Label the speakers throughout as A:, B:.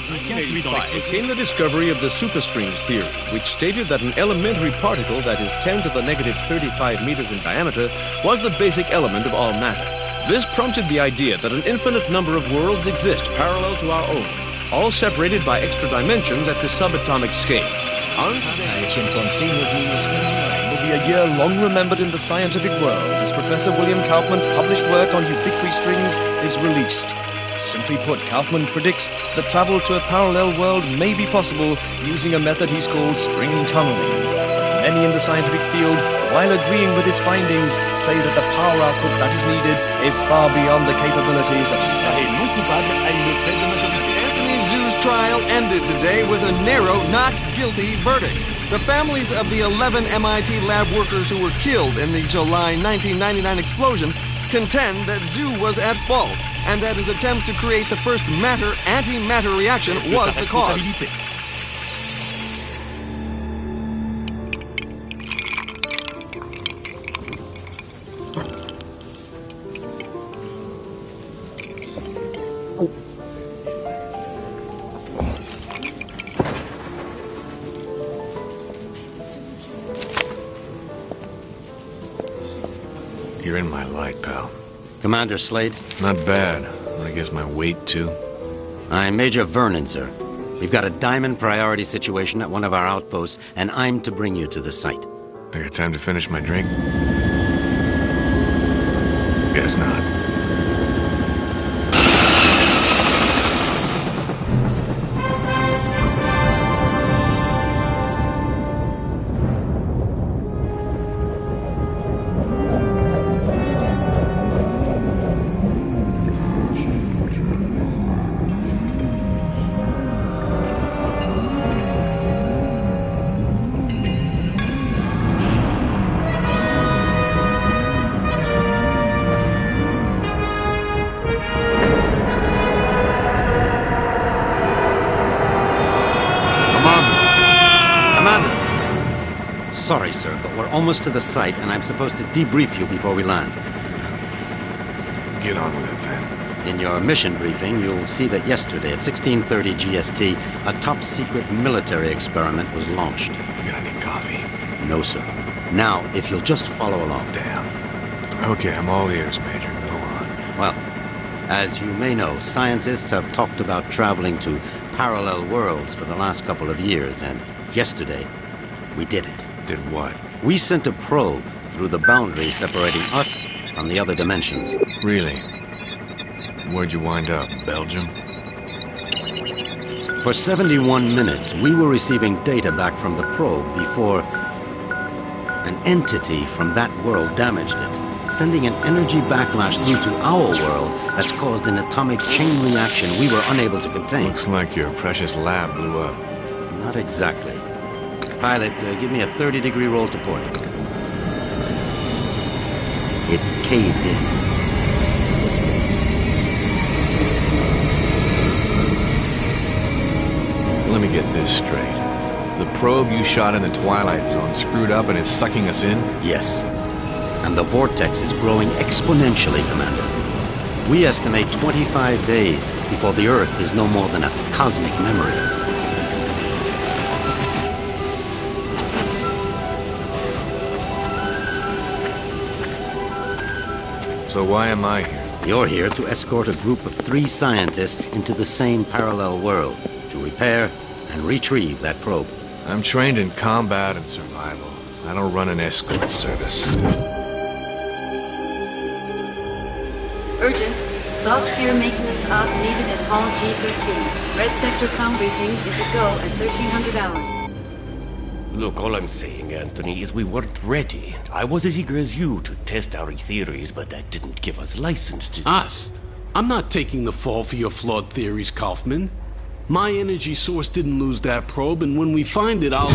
A: 1985 came the discovery of the superstrings theory, which stated that an elementary particle that is 10 to the negative 35 meters in diameter was the basic element of all matter. This prompted the idea that an infinite number of worlds exist parallel to our own, all separated by extra dimensions at the subatomic scale. Will be a year long remembered in the scientific world as Professor William Kaufman's published work on ubiquitary strings is released. Simply put, Kaufman predicts that travel to a parallel world may be possible using a method he's called string tunneling. Many in the scientific field, while agreeing with his findings, say that the power output that is needed is far beyond the capabilities of science.
B: Anthony Zhu's trial ended today with a narrow not guilty verdict. The families of the 11 MIT lab workers who were killed in the July 1999 explosion contend that Zhu was at fault and that his attempt to create the first matter-antimatter reaction was the cause.
C: You're in my light, pal.
D: Commander Slade?
C: Not bad. I guess my weight, too.
D: I'm Major Vernon, sir. We've got a diamond priority situation at one of our outposts, and I'm to bring you to the site.
C: I got time to finish my drink? Guess not.
D: Sorry, sir, but we're almost to the site, and I'm supposed to debrief you before we land.
C: Get on with it, then.
D: In your mission briefing, you'll see that yesterday at 16:30 GST, a top-secret military experiment was launched.
C: You got any coffee?
D: No, sir. Now, if you'll just follow along.
C: Damn. Okay, I'm all ears, Major. Go on.
D: Well, as you may know, scientists have talked about traveling to parallel worlds for the last couple of years, and yesterday, we did it.
C: Did what?
D: We sent a probe through the boundary separating us from the other dimensions.
C: Really? Where'd you wind up? Belgium?
D: For 71 minutes, we were receiving data back from the probe before an entity from that world damaged it, sending an energy backlash through to our world that's caused an atomic chain reaction we were unable to contain.
C: Looks like your precious lab blew up.
D: Not exactly. Pilot, give me a 30-degree roll to port. It caved in.
C: Let me get this straight. The probe you shot in the Twilight Zone screwed up and is sucking us in?
D: Yes. And the vortex is growing exponentially, Commander. We estimate 25 days before the Earth is no more than a cosmic memory.
C: So why am I here?
D: You're here to escort a group of 3 scientists into the same parallel world to repair and retrieve that probe.
C: I'm trained in combat and survival. I don't run an escort service.
E: Urgent. Soft gear maintenance op needed at Hall G13. Red Sector comm briefing is a go at 1300 hours.
F: Look, all I'm saying, Anthony, is we weren't ready. I was as eager as you to test our theories, but that didn't give us license to...
G: Us? I'm not taking the fall for your flawed theories, Kaufman. My energy source didn't lose that probe, and when we find it, I'll...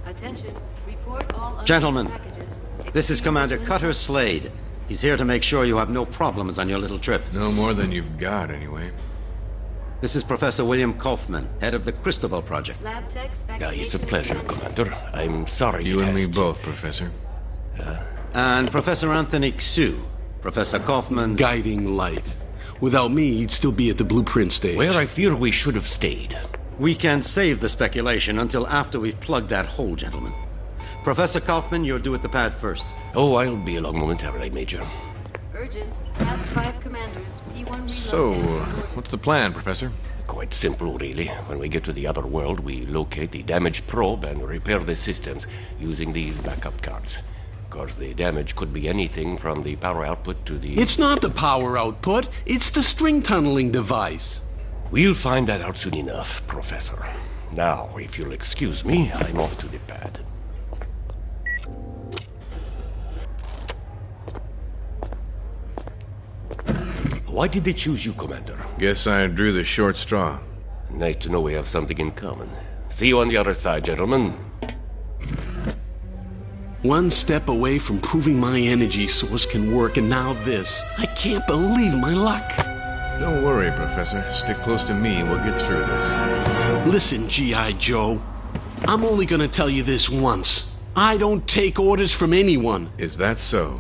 E: Attention. Report all
D: Gentlemen,
E: packages.
D: this is Commander Cutter Slade. He's here to make sure you have no problems on your little trip.
C: No more than you've got, anyway.
D: This is Professor William Kaufman, head of the Cristobal Project.
E: Lab techs,
F: It's a pleasure, Commander. I'm sorry
C: You
F: it
C: and me
F: has to-
C: both, Professor.
D: And Professor Anthony Xu, Professor Kaufman's...
G: guiding light. Without me, he'd still be at the blueprint stage.
F: Where I fear we should have stayed.
D: We can save the speculation until after we've plugged that hole, gentlemen. Professor Kaufman, you're due at the pad first.
F: Oh, I'll be along momentarily, Major.
E: Urgent. Past 5 commanders. P1 reload.
C: So, what's the plan, Professor?
F: Quite simple, really. When we get to the other world, we locate the damaged probe and repair the systems using these backup cards. Of course, the damage could be anything from the power output to the...
G: It's not the power output, it's the string tunneling device.
F: We'll find that out soon enough, Professor. Now, if you'll excuse me, I'm off to the pad. Why did they choose you, Commander?
C: Guess I drew the short straw.
F: Nice to know we have something in common. See you on the other side, gentlemen.
G: One step away from proving my energy source can work, and now this. I can't believe my luck.
C: Don't worry, Professor. Stick close to me and we'll get through this.
G: Listen, G.I. Joe. I'm only gonna tell you this once. I don't take orders from anyone.
C: Is that so?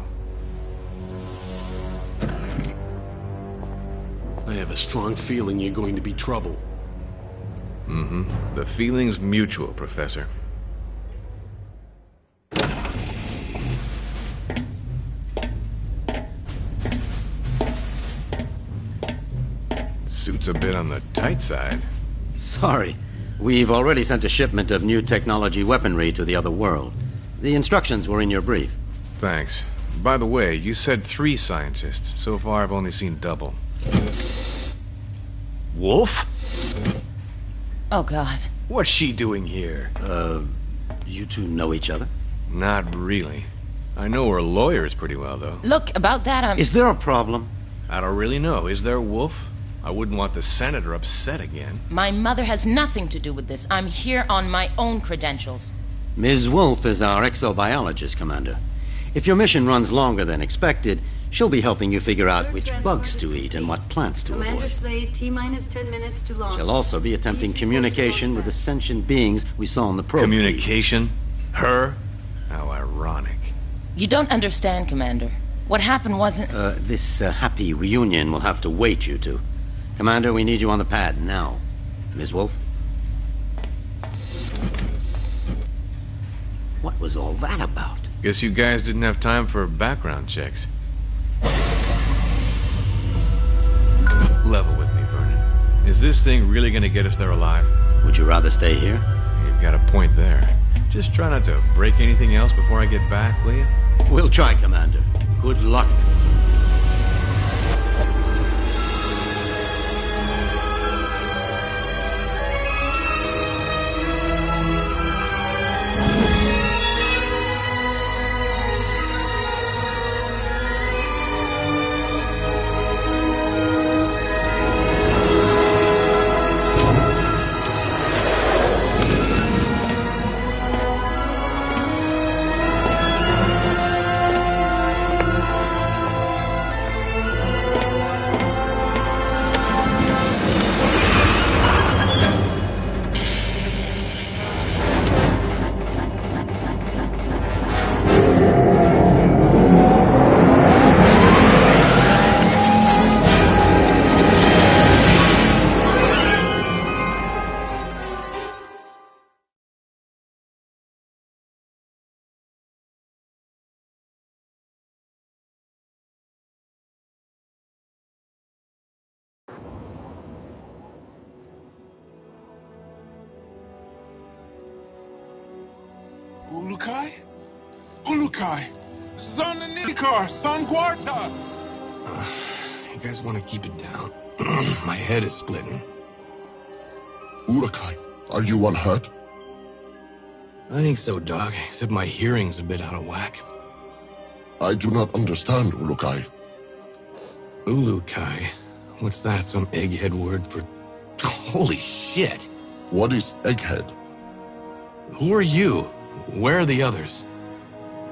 G: I have a strong feeling you're going to be trouble.
C: Mm-hmm. The feeling's mutual, Professor. Suit's a bit on the tight side.
D: Sorry. We've already sent a shipment of new technology weaponry to the other world. The instructions were in your brief.
C: Thanks. By the way, you said 3 scientists. So far, I've only seen double.
F: Wolf?
H: Oh, God.
C: What's she doing here?
D: You two know each other?
C: Not really. I know her lawyers pretty well, though.
H: Look, about that, I'm...
D: Is there a problem?
C: I don't really know. Is there, Wolf? I wouldn't want the Senator upset again.
H: My mother has nothing to do with this. I'm here on my own credentials.
D: Ms. Wolf is our exobiologist, Commander. If your mission runs longer than expected, she'll be helping you figure out which bugs to eat and what plants to
E: Commander
D: avoid.
E: Slade, T-minus 10 minutes to launch.
D: She'll also be attempting
E: Please
D: communication with the sentient beings we saw on the probe.
C: Communication? Her? How ironic.
H: You don't understand, Commander. What happened wasn't...
D: This happy reunion will have to wait, you two. Commander, we need you on the pad now. Ms. Wolf? What was all that about?
C: Guess you guys didn't have time for background checks. Level with me, Vernon. Is this thing really gonna get us there alive?
D: Would you rather stay here?
C: You've got a point there. Just try not to break anything else before I get back, will you?
D: We'll try, Commander. Good luck.
I: Ulukai? Ulukai! Son Nikar! Son Quarta!
J: You guys want to keep it down? My head is splitting.
I: Ulukai, are you unhurt?
J: I think so, Doc, except my hearing's a bit out of whack.
I: I do not understand, Ulukai.
J: Ulukai? What's that, some egghead word for... Holy shit!
I: What is Egghead?
J: Who are you? Where are the others?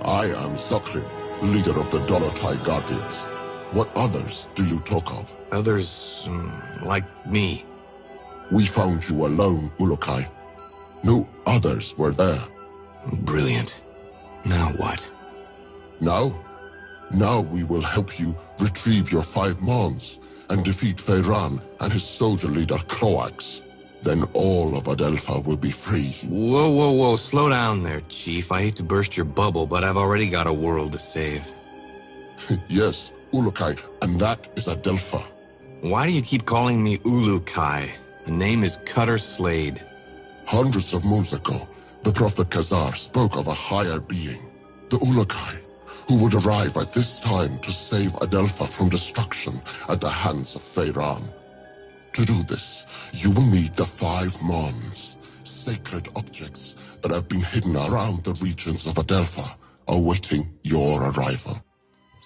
I: I am Suckling, leader of the Dolotai Guardians. What others do you talk of?
J: Others, like me.
I: We found you alone, Ulukai. No others were there.
J: Brilliant. Now what?
I: Now? Now we will help you retrieve your 5 mons and defeat Feyran and his soldier leader Croax. Then all of Adelpha will be free.
J: Whoa. Slow down there, Chief. I hate to burst your bubble, but I've already got a world to save.
I: Yes, Ulukai, and that is Adelpha.
J: Why do you keep calling me Ulukai? The name is Cutter Slade.
I: Hundreds of moons ago, the Prophet Khazar spoke of a higher being, the Ulukai, who would arrive at this time to save Adelpha from destruction at the hands of Feyran. To do this, you will need the 5 Mons, sacred objects that have been hidden around the regions of Adelpha, awaiting your arrival.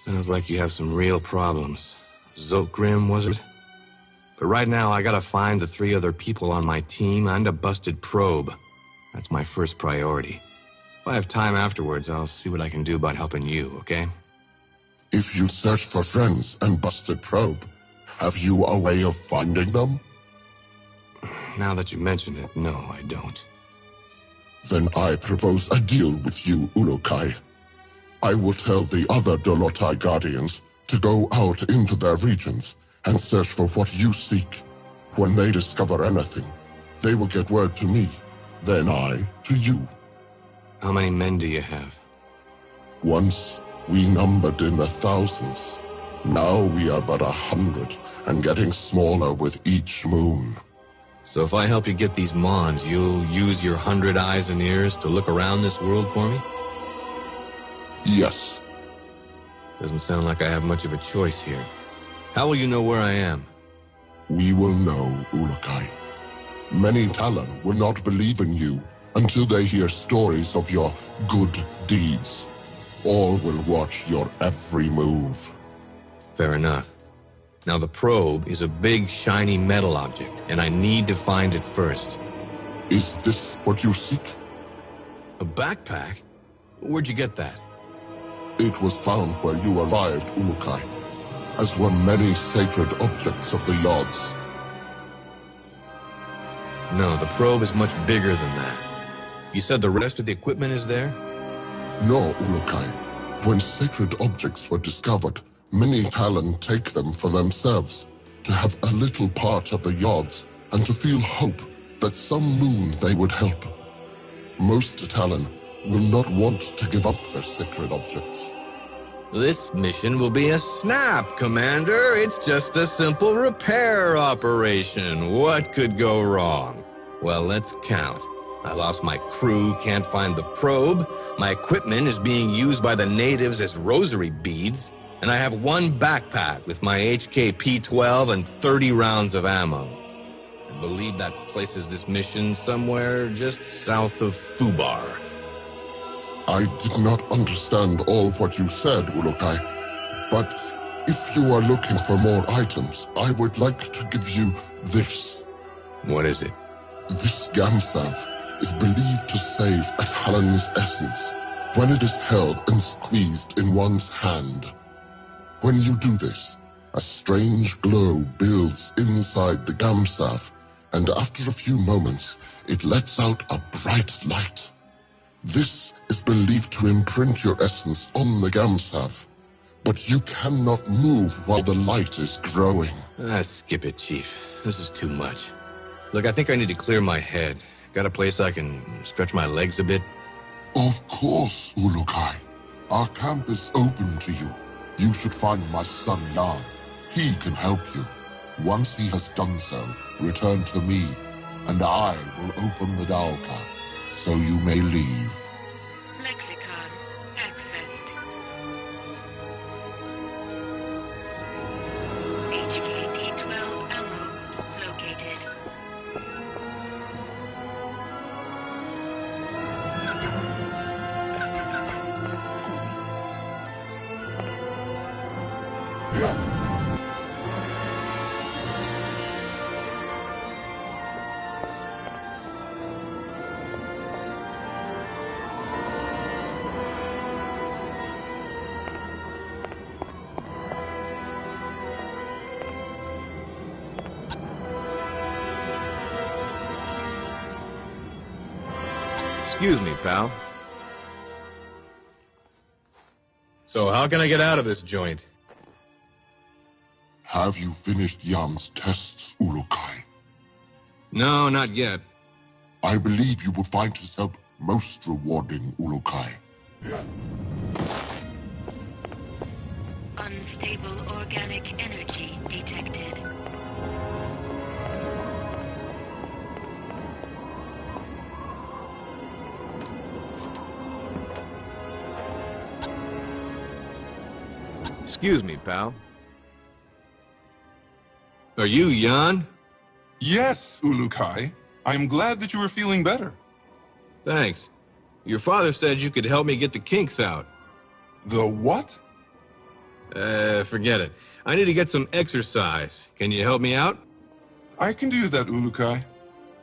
J: Sounds like you have some real problems. Zokgrim, was it? But right now, I gotta find the 3 other people on my team and a busted probe. That's my first priority. If I have time afterwards, I'll see what I can do about helping you, okay?
I: If you search for friends and busted probe, have you a way of finding them?
J: Now that you mention it, no, I don't.
I: Then I propose a deal with you, Ulukai. I will tell the other Dolotai Guardians to go out into their regions and search for what you seek. When they discover anything, they will get word to me, then I to you.
J: How many men do you have?
I: Once, we numbered in the thousands. Now we are but 100, and getting smaller with each moon.
J: So if I help you get these Mons, you'll use your 100 eyes and ears to look around this world for me?
I: Yes.
J: Doesn't sound like I have much of a choice here. How will you know where I am?
I: We will know, Ulukai. Many Talon will not believe in you until they hear stories of your good deeds. All will watch your every move.
J: Fair enough. Now the probe is a big, shiny metal object, and I need to find it first.
I: Is this what you seek?
J: A backpack? Where'd you get that?
I: It was found where you arrived, Ulukai, as were many sacred objects of the Yods.
J: No, the probe is much bigger than that. You said the rest of the equipment is there?
I: No, Ulukai. When sacred objects were discovered, many Talon take them for themselves, to have a little part of the Yods, and to feel hope that some moon they would help. Most Talon will not want to give up their sacred objects.
J: This mission will be a snap, Commander. It's just a simple repair operation. What could go wrong? Well, let's count. I lost my crew, can't find the probe. My equipment is being used by the natives as rosary beads. And I have 1 backpack with my HK-P12 and 30 rounds of ammo. I believe that places this mission somewhere just south of Fubar.
I: I did not understand all what you said, Ulukai. But if you are looking for more items, I would like to give you this.
J: What is it?
I: This Gamsav is believed to save a Talon's essence when it is held and squeezed in one's hand. When you do this, a strange glow builds inside the Gamsav, and after a few moments, it lets out a bright light. This is believed to imprint your essence on the Gamsav, but you cannot move while the light is growing.
J: Skip it, Chief. This is too much. Look, I think I need to clear my head. Got a place I can stretch my legs a bit?
I: Of course, Ulukai. Our camp is open to you. You should find my son Jan. He can help you. Once he has done so, return to me, and I will open the Dalka, so you may leave.
K: Lexicon accessed. HK-P12 ammo located.
J: Excuse me, pal. So how can I get out of this joint?
I: Have you finished Yam's tests, Urukai?
J: No, not yet.
I: I believe you will find his help most rewarding, Urukai.
K: Unstable organic energy detected.
C: Excuse me, pal.
J: Are you Jan?
L: Yes, Urukai. I'm glad that you are feeling better.
J: Thanks. Your father said you could help me get the kinks out.
L: The what?
J: Forget it. I need to get some exercise. Can you help me out?
L: I can do that, Urukai.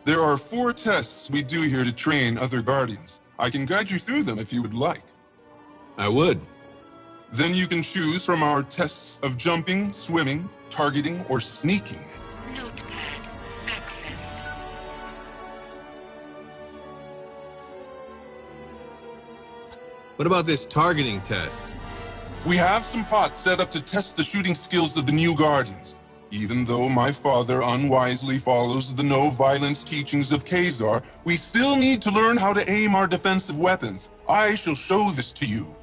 L: There are 4 tests we do here to train other Guardians. I can guide you through them if you would like.
J: I would.
L: Then you can choose from our tests of jumping, swimming, targeting, or sneaking.
K: Notepad accessed.
J: What about this targeting test?
L: We have some pots set up to test the shooting skills of the new Guardians. Even though my father unwisely follows the no-violence teachings of Khazar, we still need to learn how to aim our defensive weapons. I shall show this to you.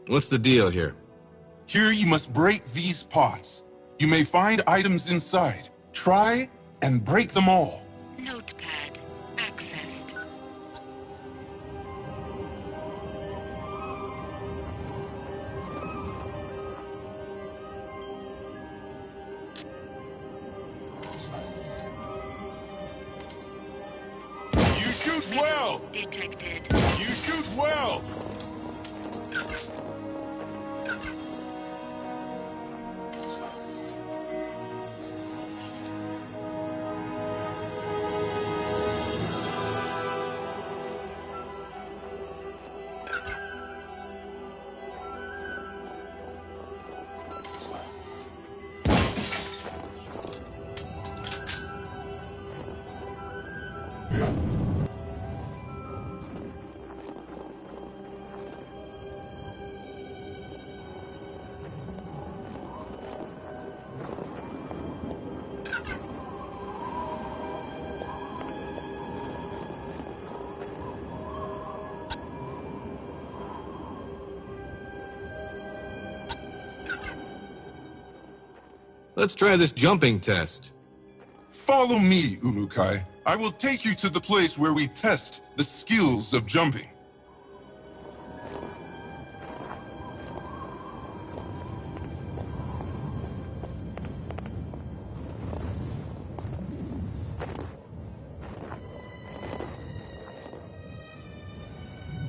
J: What's the deal here?
L: Here you must break these pots. You may find items inside. Try and break them all.
K: Notepad accessed.
L: You shoot well!
K: Detected.
L: You shoot well!
J: Let's try this jumping test.
L: Follow me, Urukai. I will take you to the place where we test the skills of jumping.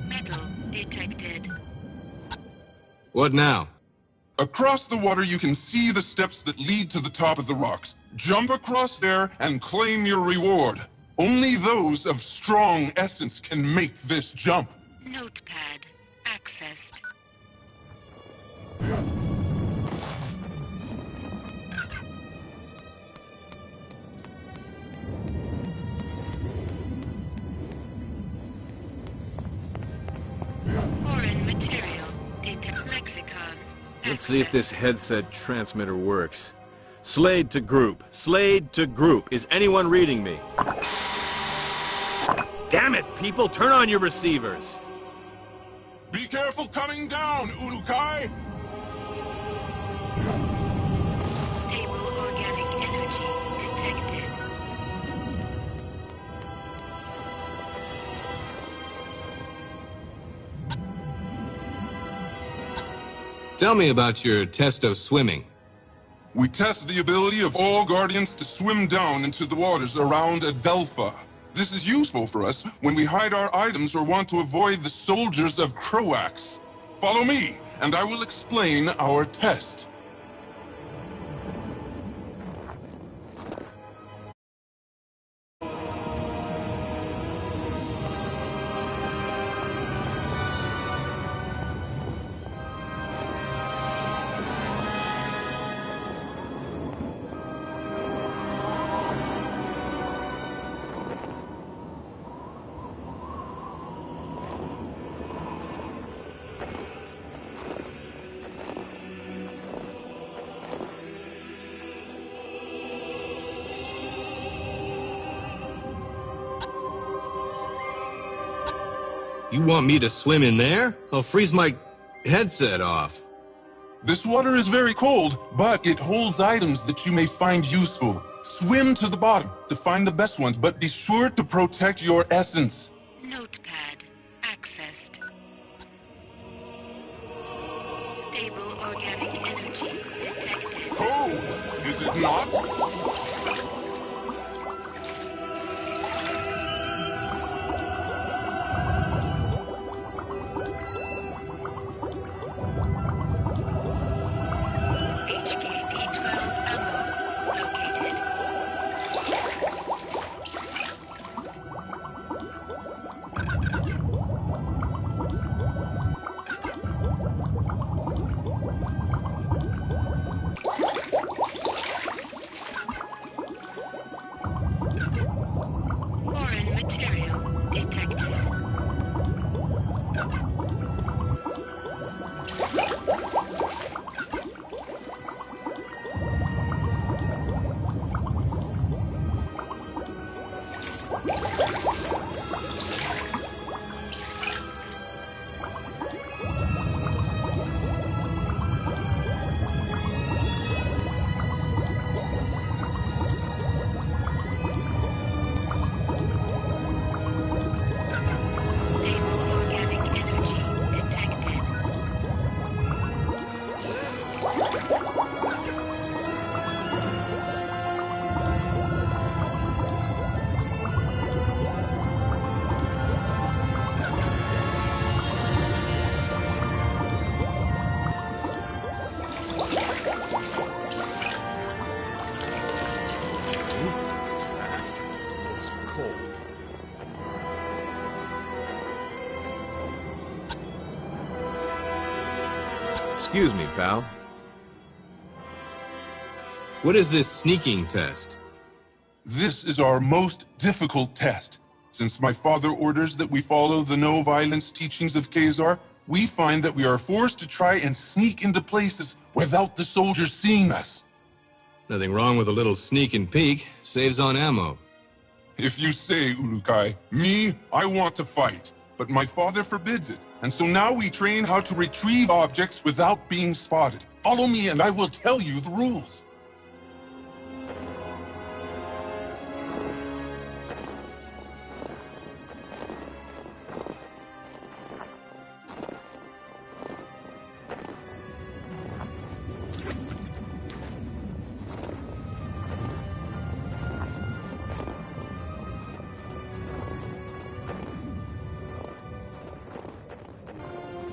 K: Metal detected.
J: What now?
L: Across the water, you can see the steps that lead to the top of the rocks. Jump across there and claim your reward. Only those of strong essence can make this jump.
K: Notepad accessed. Foreign material. Detect lexicon.
C: Let's see if this headset transmitter works. Slade to group. Slade to group. Is anyone reading me? Damn it, people! Turn on your receivers!
L: Be careful coming down, Urukai!
K: Stable organic energy detected.
J: Tell me about your test of swimming.
L: We test the ability of all Guardians to swim down into the waters around Adelpha. This is useful for us when we hide our items or want to avoid the soldiers of Croax. Follow me, and I will explain our test.
J: You want me to swim in there? I'll freeze my headset off.
L: This water is very cold, but it holds items that you may find useful. Swim to the bottom to find the best ones, but be sure to protect your essence.
K: Notepad accessed. Stable organic energy detected.
L: Oh, is it not?
K: HKP-12 ammo located. Foreign material detected. Stable organic energy detected.
C: It's cold.
J: Excuse me, pal. What is this sneaking test?
L: This is our most difficult test. Since my father orders that we follow the no-violence teachings of Khazar, we find that we are forced to try and sneak into places without the soldiers seeing us.
J: Nothing wrong with a little sneak and peek. Saves on ammo.
L: If you say, Ulukai, me, I want to fight. But my father forbids it. And so now we train how to retrieve objects without being spotted. Follow me and I will tell you the rules.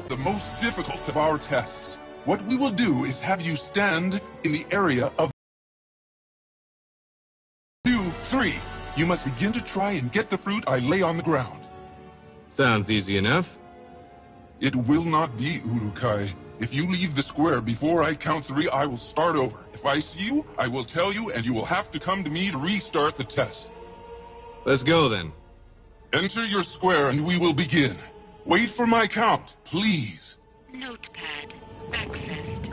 L: The most difficult of our tests. What we will do is have you stand in the area of 2, 3. You must begin to try and get the fruit I lay on the ground.
J: Sounds easy enough.
L: It will not be, Ulukai. If you leave the square before I count 3, I will start over. If I see you, I will tell you, and you will have to come to me to restart the test.
J: Let's go then.
L: Enter your square and we will begin. Wait for my count, please.
K: Notepad accessed.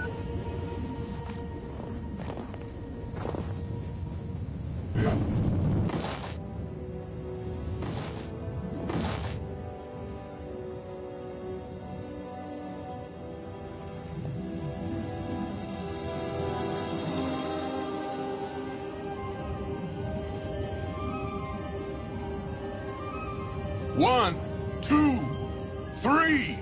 L: One, 2, 3.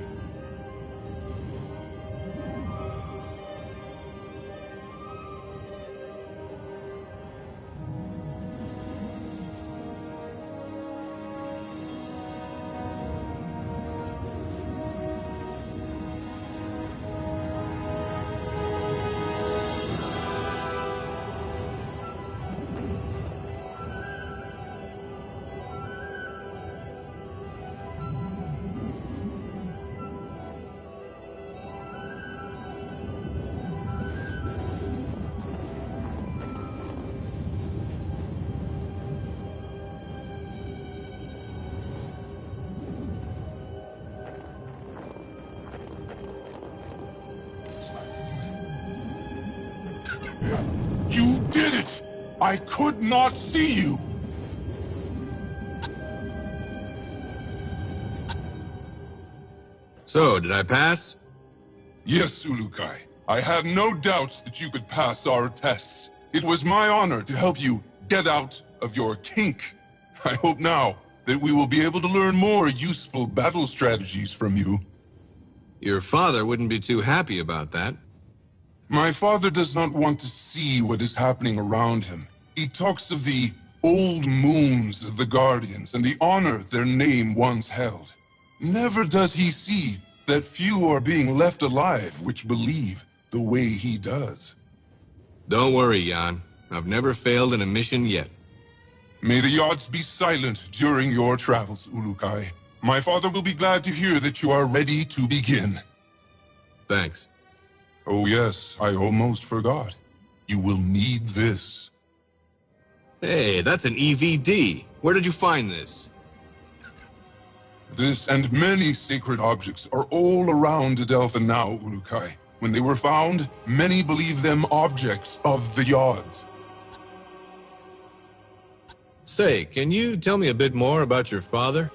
L: You did it! I could not see you!
J: So, did I pass?
L: Yes, Ulukai. I have no doubts that you could pass our tests. It was my honor to help you get out of your kink. I hope now that we will be able to learn more useful battle strategies from you.
J: Your father wouldn't be too happy about that.
L: My father does not want to see what is happening around him. He talks of the old moons of the Guardians and the honor their name once held. Never does he see that few are being left alive which believe the way he does.
J: Don't worry, Jan. I've never failed in a mission yet.
L: May the odds be silent during your travels, Ulukai. My father will be glad to hear that you are ready to begin.
J: Thanks.
L: Oh yes, I almost forgot. You will need this.
J: Hey, that's an EVD. Where did you find this?
L: This and many sacred objects are all around Adelpha now, Ulukai. When they were found, many believe them objects of the Yods.
J: Say, can you tell me a bit more about your father?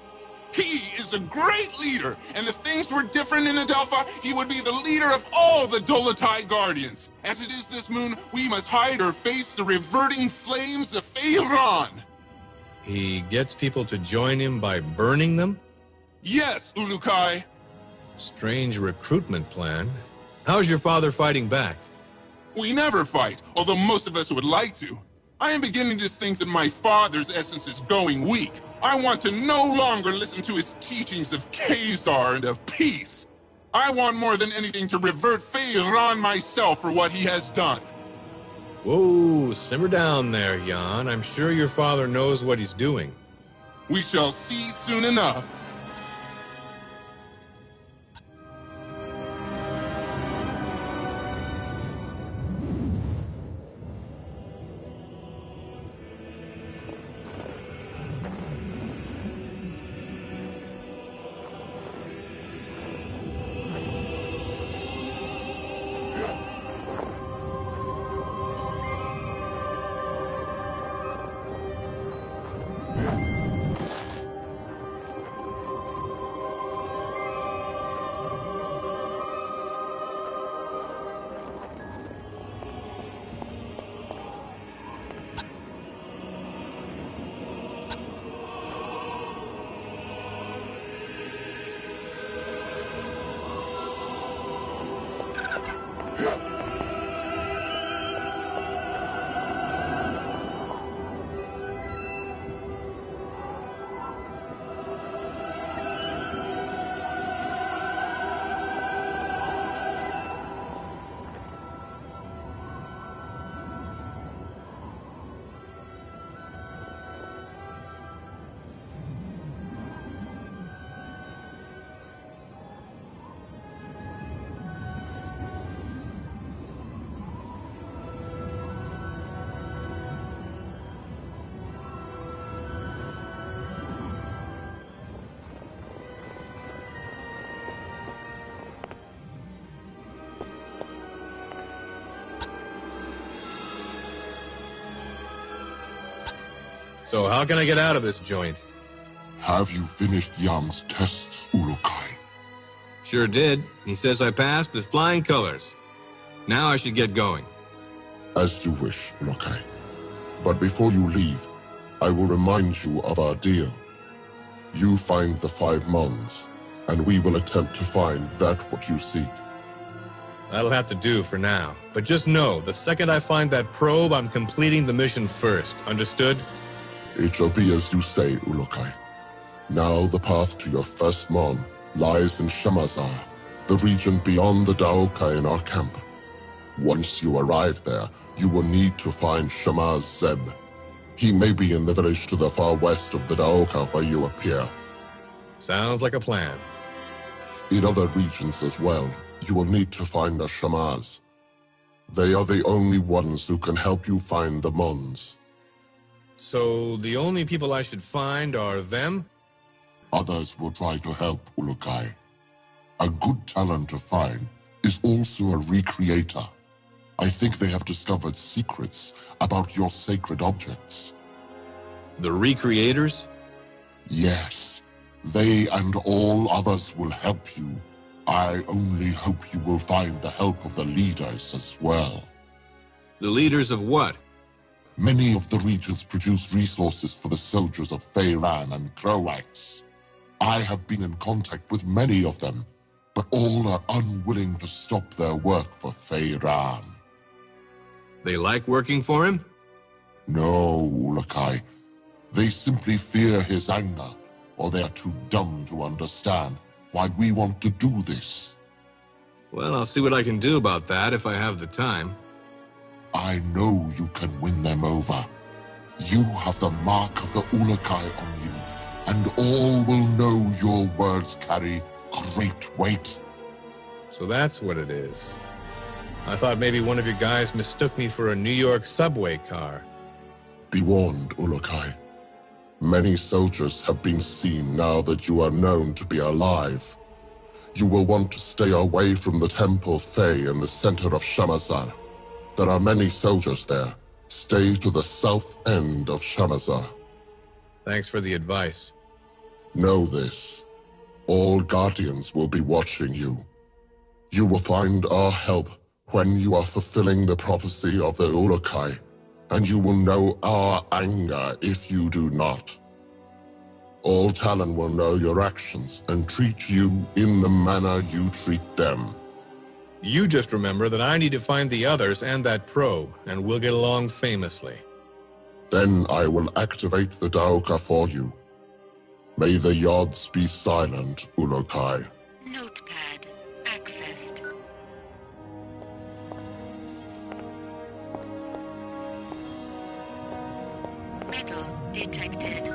L: He is a great leader, and if things were different in Adelpha, he would be the leader of all the Dolotai Guardians. As it is this moon, we must hide or face the reverting flames of Feyran.
J: He gets people to join him by burning them?
L: Yes, Ulukai.
J: Strange recruitment plan. How's your father fighting back?
L: We never fight, although most of us would like to. I am beginning to think that my father's essence is going weak. I want to no longer listen to his teachings of Khazar and of peace. I want more than anything to revert Feyran myself for what he has done.
J: Whoa, simmer down there, Jan. I'm sure your father knows what he's doing.
L: We shall see soon enough.
J: So how can I get out of this joint?
I: Have you finished Yam's tests, Ulukai?
J: Sure did. He says I passed with flying colors. Now I should get going.
I: As you wish, Ulukai. But before you leave, I will remind you of our deal. You find the 5 Mons, and we will attempt to find that what you seek.
J: That'll have to do for now. But just know, the second I find that probe, I'm completing the mission first. Understood?
I: It shall be as you say, Ulukai. Now the path to your first Mon lies in Shamazar, the region beyond the Daoka in our camp. Once you arrive there, you will need to find Shamaz Zeb. He may be in the village to the far west of the Daoka where you appear.
J: Sounds like a plan.
I: In other regions as well, you will need to find a Shamaz. They are the only ones who can help you find the Mons.
J: So the only people I should find are them?
I: Others will try to help, Ulukai. A good talent to find is also a recreator. I think they have discovered secrets about your sacred objects.
J: The recreators?
I: Yes. They and all others will help you. I only hope you will find the help of the leaders as well.
C: The leaders of what?
I: Many of the regions produce resources for the soldiers of Feyran and Croax. I have been in contact with many of them, but all are unwilling to stop their work for Feyran.
C: They like working for him?
I: No, Ulakai. They simply fear his anger, or they are too dumb to understand why we want to do this.
C: Well, I'll see what I can do about that if I have the time.
I: I know you can win them over. You have the mark of the Ulakai on you, and all will know your words carry great weight.
C: So that's what it is. I thought maybe one of your guys mistook me for a New York subway car.
I: Be warned, Ulakai. Many soldiers have been seen now that you are known to be alive. You will want to stay away from the Temple Fey in the center of Shamazar. There are many soldiers there. Stay to the south end of Shamazar.
C: Thanks for the advice.
I: Know this. All Guardians will be watching you. You will find our help when you are fulfilling the prophecy of the Ulakai, and you will know our anger if you do not. All Talon will know your actions and treat you in the manner you treat them.
C: You just remember that I need to find the others and that probe, and we'll get along famously.
I: Then I will activate the Daoka for you. May the Yods be silent, Ulakai.
K: Notepad accessed. Metal detected.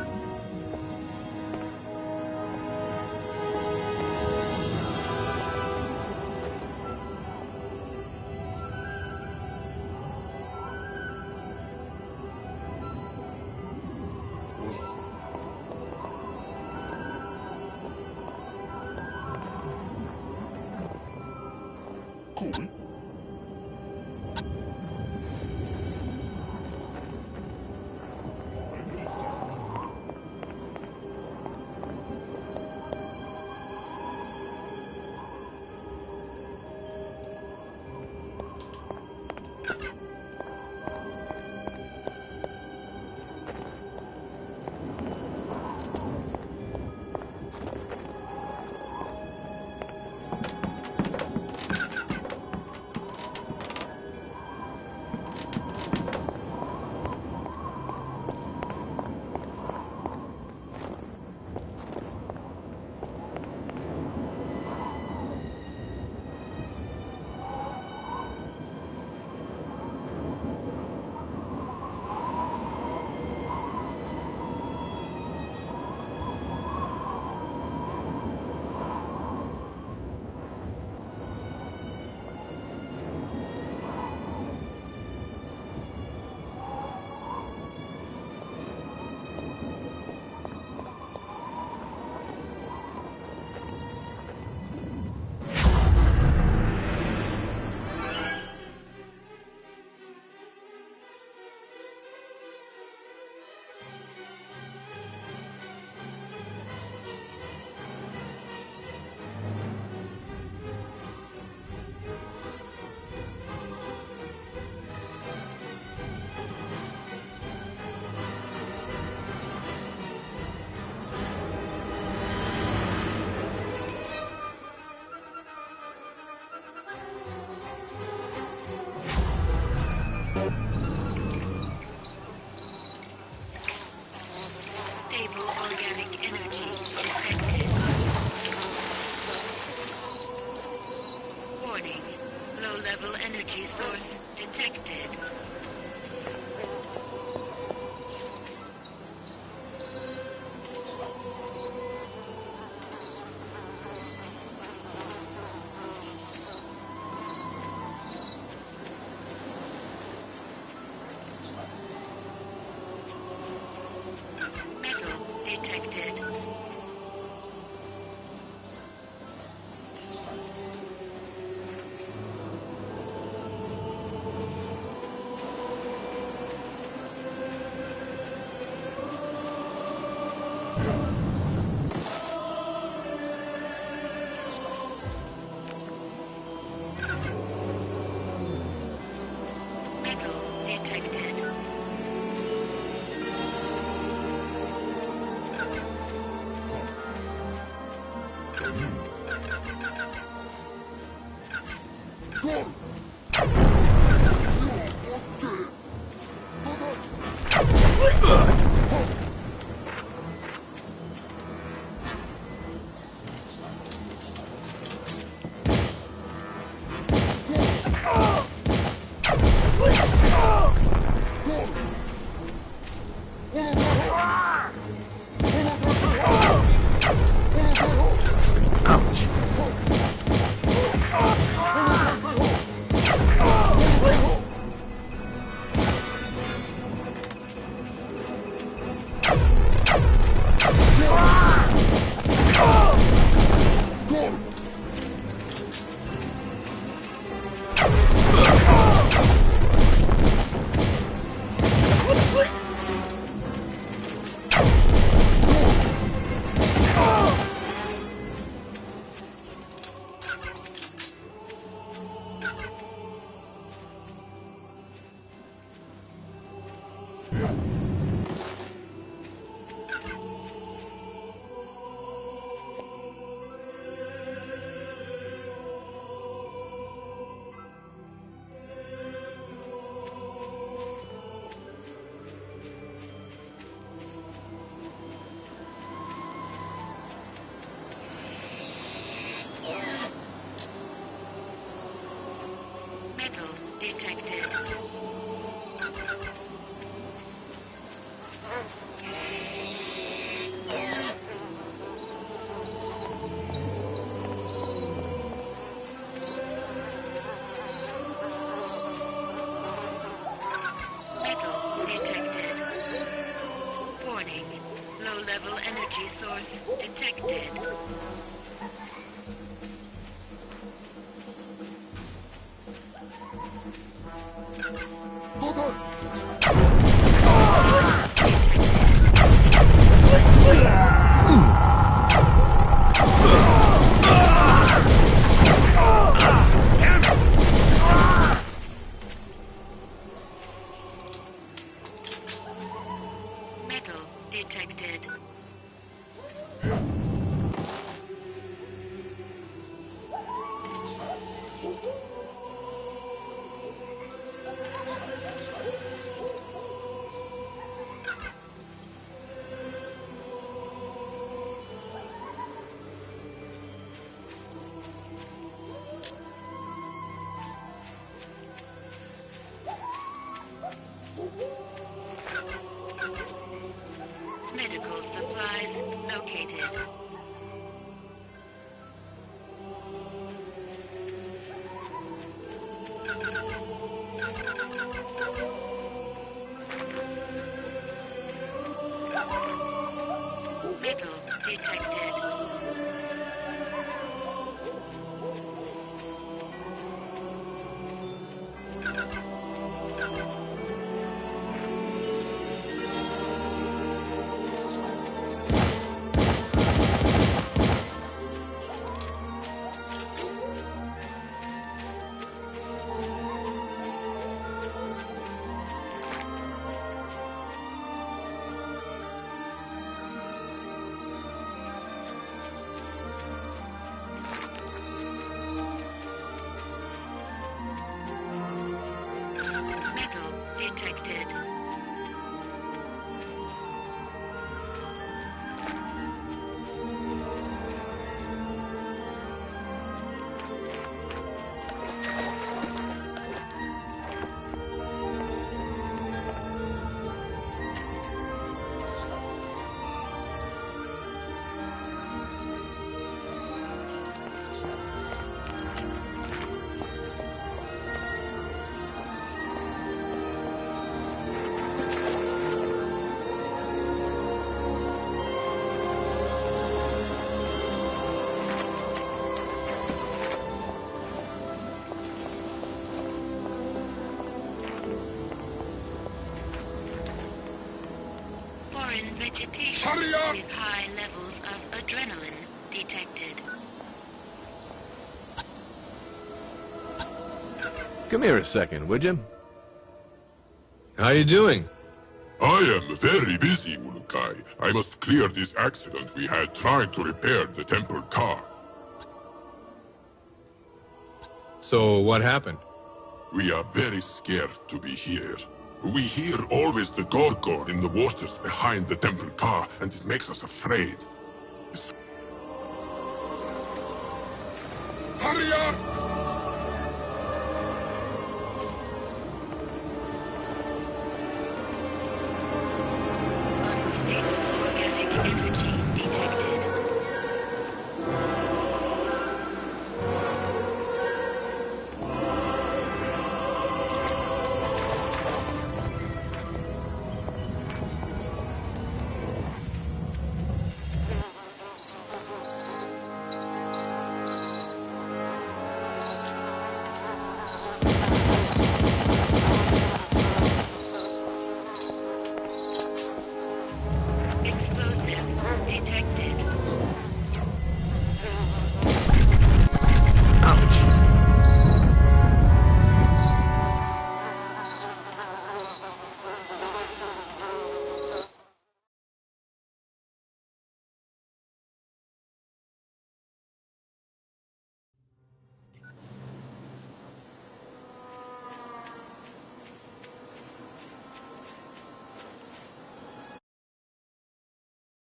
I: Cool.
K: Metal detected. Metal detected. Warning. Low-level energy source detected. Metal detected. Medical supplies located. Metal detected. Metal detected. Foreign vegetation with high levels of adrenaline detected.
C: Come here a second, would you?
J: How you doing?
I: I am very busy, Ulukai. I must clear this accident we had trying to repair the temple car.
J: So, what happened?
I: We are very scared to be here. We hear always the gorgor in the waters behind the temple car, and it makes us afraid. Hurry up!